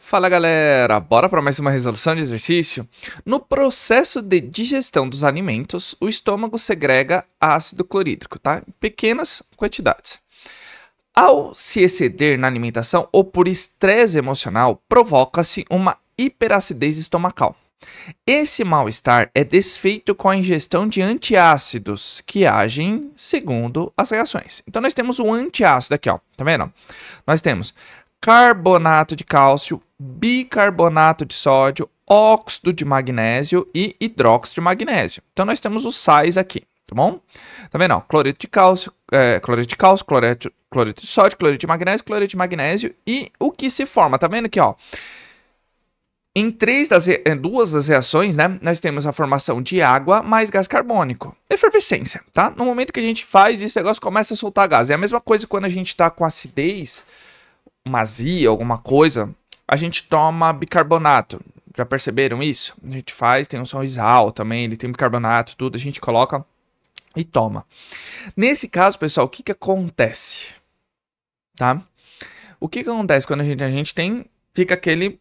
Fala galera, bora para mais uma resolução de exercício? No processo de digestão dos alimentos, o estômago segrega ácido clorídrico, tá? Em pequenas quantidades. Ao se exceder na alimentação ou por estresse emocional, provoca-se uma hiperacidez estomacal. Esse mal-estar é desfeito com a ingestão de antiácidos que agem segundo as reações. Então nós temos o antiácido aqui, ó, tá vendo? Nós temos carbonato de cálcio, bicarbonato de sódio, óxido de magnésio e hidróxido de magnésio. Então nós temos os sais aqui, tá bom? Tá vendo? Ó, cloreto de cálcio, cloreto de sódio, cloreto de magnésio e o que se forma, tá vendo aqui, ó? Em duas das reações, né, nós temos a formação de água mais gás carbônico. Efervescência, tá? No momento que a gente faz, esse negócio começa a soltar gás. É a mesma coisa quando a gente tá com acidez, uma azia, alguma coisa, a gente toma bicarbonato. Já perceberam isso? A gente faz, tem um sorrisal também, ele tem bicarbonato, tudo, a gente coloca e toma. Nesse caso, pessoal, o que que acontece? Tá? O que que acontece quando a gente tem, fica aquele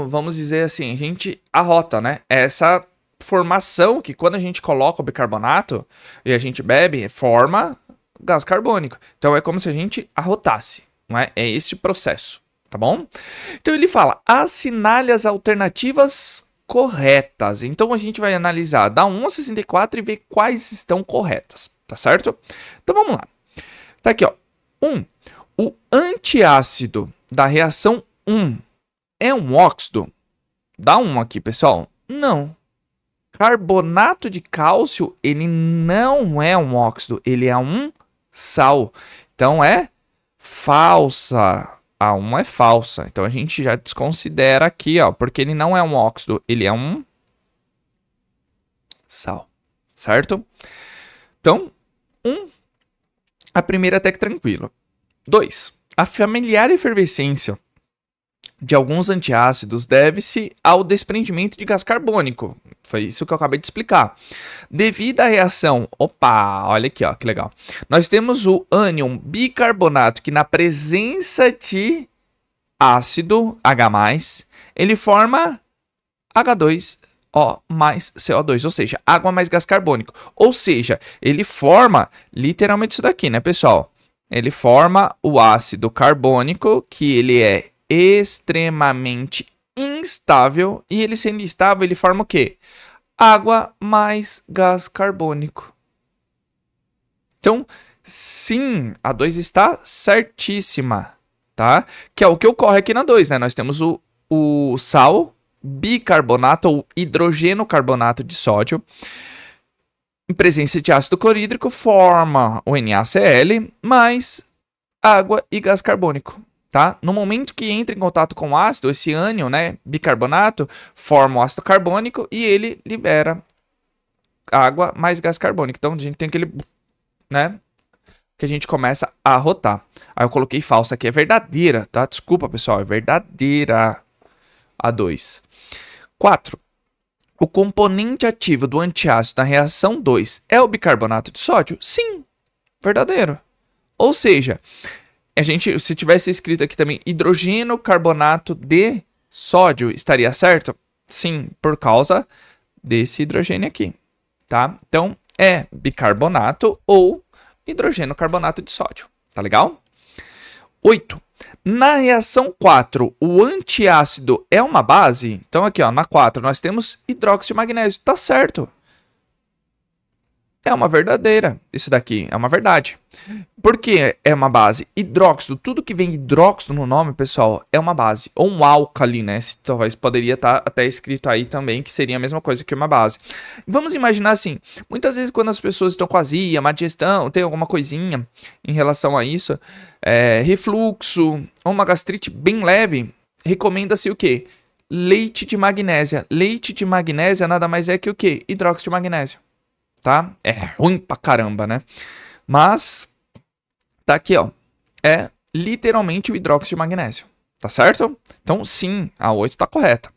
vamos dizer assim, a gente arrota, né? Essa formação que quando a gente coloca o bicarbonato e a gente bebe, forma gás carbônico. Então é como se a gente arrotasse, não é? É esse processo, tá bom? Então ele fala, assinale as alternativas corretas. Então a gente vai analisar da 1 a 64 e ver quais estão corretas, tá certo? Então vamos lá. Tá aqui, ó. 1. O antiácido da reação 1 é um óxido? Dá 1 aqui, pessoal. Não. Carbonato de cálcio, ele não é um óxido, ele é um sal. Então é falsa. A 1 é falsa. Então a gente já desconsidera aqui, ó, porque ele não é um óxido, ele é um sal. Certo? Então, 1, a primeira até que tranquilo. 2, a familiar efervescência de alguns antiácidos deve-se ao desprendimento de gás carbônico. Foi isso que eu acabei de explicar. Devido à reação... Opa, olha aqui, ó, que legal. Nós temos o ânion bicarbonato, que na presença de ácido H+, ele forma H2O mais CO2, ou seja, água mais gás carbônico. Ou seja, ele forma literalmente isso daqui, né, pessoal? Ele forma o ácido carbônico, que ele é extremamente instável, e ele sendo instável, ele forma o quê? Água mais gás carbônico. Então, sim, a 2 está certíssima, tá? Que é o que ocorre aqui na 2, né? Nós temos o sal, bicarbonato ou hidrogeno carbonato de sódio, em presença de ácido clorídrico, forma o NaCl mais água e gás carbônico. Tá? No momento que entra em contato com o ácido, esse ânion, né, bicarbonato, forma o ácido carbônico e ele libera água mais gás carbônico. Então a gente tem aquele, né, que a gente começa a rotar. Aí eu coloquei falsa aqui, é verdadeira, tá? Desculpa, pessoal, é verdadeira a 2. 4. O componente ativo do antiácido na reação 2 é o bicarbonato de sódio? Sim, verdadeiro. Ou seja, se tivesse escrito aqui também hidrogeno carbonato de sódio, estaria certo? Sim, por causa desse hidrogênio aqui, tá? Então, é bicarbonato ou hidrogeno carbonato de sódio, tá legal? 8. Na reação 4, o antiácido é uma base? Então, aqui, ó, na 4, nós temos hidróxido de magnésio, tá certo? É uma verdadeira, isso daqui é uma verdade. Por que é uma base? Hidróxido, tudo que vem hidróxido no nome, pessoal, é uma base. Ou um álcali, né? Talvez poderia estar até escrito aí também, que seria a mesma coisa que uma base. Vamos imaginar assim, muitas vezes quando as pessoas estão com azia, má digestão, tem alguma coisinha em relação a isso, refluxo, ou uma gastrite bem leve, recomenda-se o quê? Leite de magnésia. Leite de magnésia nada mais é que o quê? Hidróxido de magnésio. Tá? É ruim pra caramba, né? Mas tá aqui, ó. É literalmente o hidróxido de magnésio. Tá certo? Então, sim, a 8 tá correta.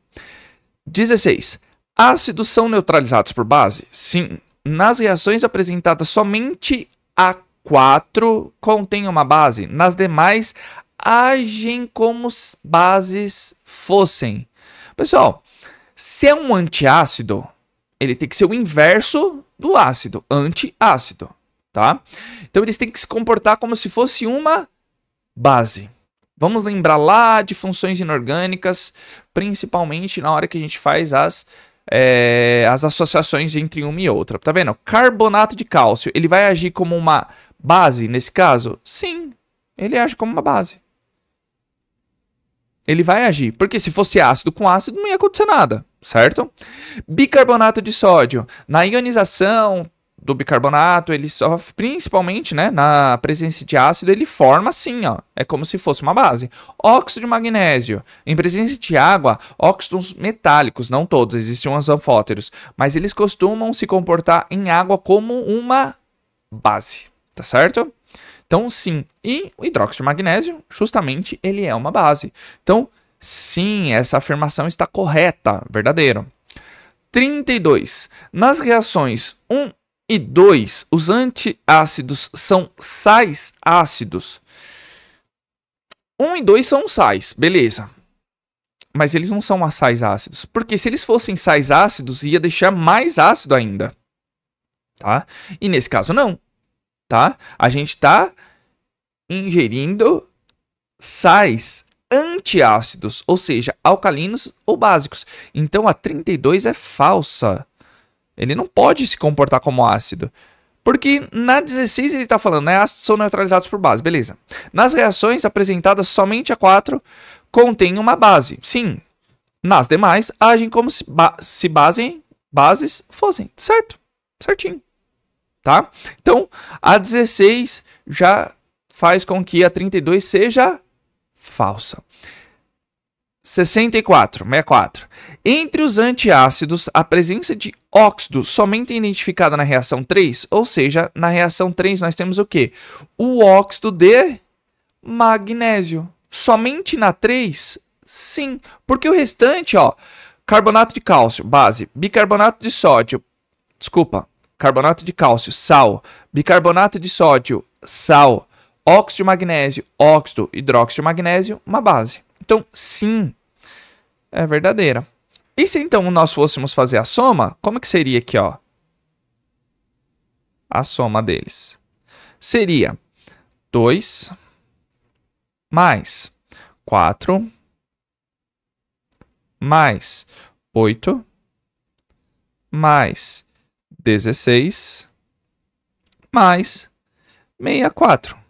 16. Ácidos são neutralizados por base? Sim. Nas reações apresentadas somente a 4 contém uma base. Nas demais, agem como bases fossem. Pessoal, se é um antiácido, ele tem que ser o inverso do ácido, antiácido, tá? Então eles têm que se comportar como se fosse uma base. Vamos lembrar lá de funções inorgânicas, principalmente na hora que a gente faz as associações entre uma e outra. Tá vendo? Carbonato de cálcio, ele vai agir como uma base nesse caso? Sim, ele age como uma base. Ele vai agir, porque se fosse ácido com ácido não ia acontecer nada, certo? Bicarbonato de sódio, na ionização do bicarbonato, ele sofre, principalmente, né, na presença de ácido, ele forma assim, ó, é como se fosse uma base. Óxido de magnésio, em presença de água, óxidos metálicos, não todos, existem uns anfóteros, mas eles costumam se comportar em água como uma base, tá certo? Então, sim, e o hidróxido de magnésio, justamente, ele é uma base. Então, sim, essa afirmação está correta, verdadeiro. 32. Nas reações 1 e 2, os antiácidos são sais ácidos. 1 e 2 são sais, beleza. Mas eles não são sais ácidos. Porque se eles fossem sais ácidos, ia deixar mais ácido ainda. Tá? E nesse caso, não. Tá? A gente está ingerindo sais antiácidos, ou seja, alcalinos ou básicos. Então a 32 é falsa. Ele não pode se comportar como ácido. Porque na 16 ele está falando, né? Ácidos são neutralizados por base, beleza. Nas reações apresentadas somente a 4 contém uma base. Sim. Nas demais, agem como se bases fossem. Certo? Certinho. Tá? Então, a 16 já faz com que a 32 seja falsa. 64. Entre os antiácidos, a presença de óxido somente é identificada na reação 3, ou seja, na reação 3 nós temos o quê? O óxido de magnésio. Somente na 3? Sim, porque o restante, ó, carbonato de cálcio, base, bicarbonato de sódio, carbonato de cálcio, sal, bicarbonato de sódio, sal, óxido de magnésio, óxido, hidróxido de magnésio, uma base. Então, sim, é verdadeira. E se então nós fôssemos fazer a soma, como que seria aqui, ó? A soma deles. Seria 2 mais 4 mais 8 mais 16 mais 64.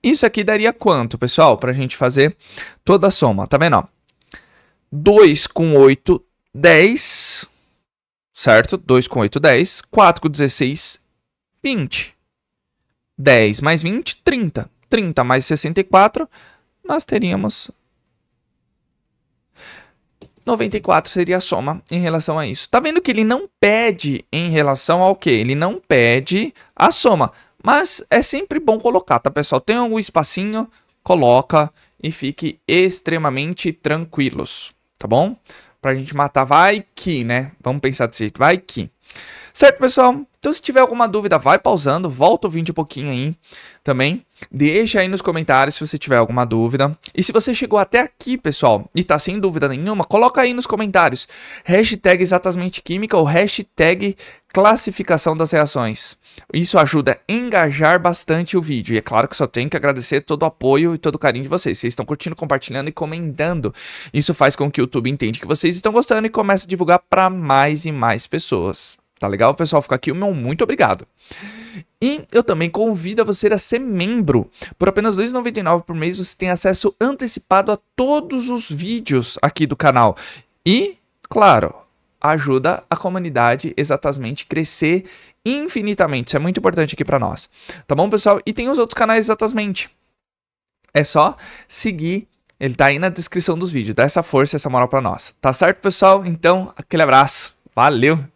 Isso aqui daria quanto, pessoal? Para a gente fazer toda a soma. Tá vendo? Ó? 2 com 8, 10. Certo? 2 com 8, 10. 4 com 16, 20. 10 mais 20, 30. 30 mais 64, nós teríamos 94 seria a soma em relação a isso. Tá vendo que ele não pede em relação ao quê? Ele não pede a soma. Mas é sempre bom colocar, tá, pessoal? Tem algum espacinho, coloca e fique extremamente tranquilos, tá bom? Pra gente matar, vai que, né? Vamos pensar desse jeito, vai que. Certo, pessoal? Então, se tiver alguma dúvida, vai pausando, volta o vídeo um pouquinho aí também. Deixa aí nos comentários se você tiver alguma dúvida. E se você chegou até aqui, pessoal, e tá sem dúvida nenhuma, coloca aí nos comentários. Hashtag exatamente química ou hashtag classificação das reações. Isso ajuda a engajar bastante o vídeo. E é claro que só tenho que agradecer todo o apoio e todo o carinho de vocês. Vocês estão curtindo, compartilhando e comentando. Isso faz com que o YouTube entenda que vocês estão gostando e comece a divulgar para mais e mais pessoas. Tá legal, pessoal? Fica aqui o meu muito obrigado. E eu também convido a você a ser membro. Por apenas R$ 2,99 por mês, você tem acesso antecipado a todos os vídeos aqui do canal. E, claro, ajuda a comunidade exatamente crescer infinitamente. Isso é muito importante aqui para nós. Tá bom, pessoal? E tem os outros canais exatamente. É só seguir. Ele tá aí na descrição dos vídeos. Dá essa força, essa moral para nós. Tá certo, pessoal? Então, aquele abraço. Valeu!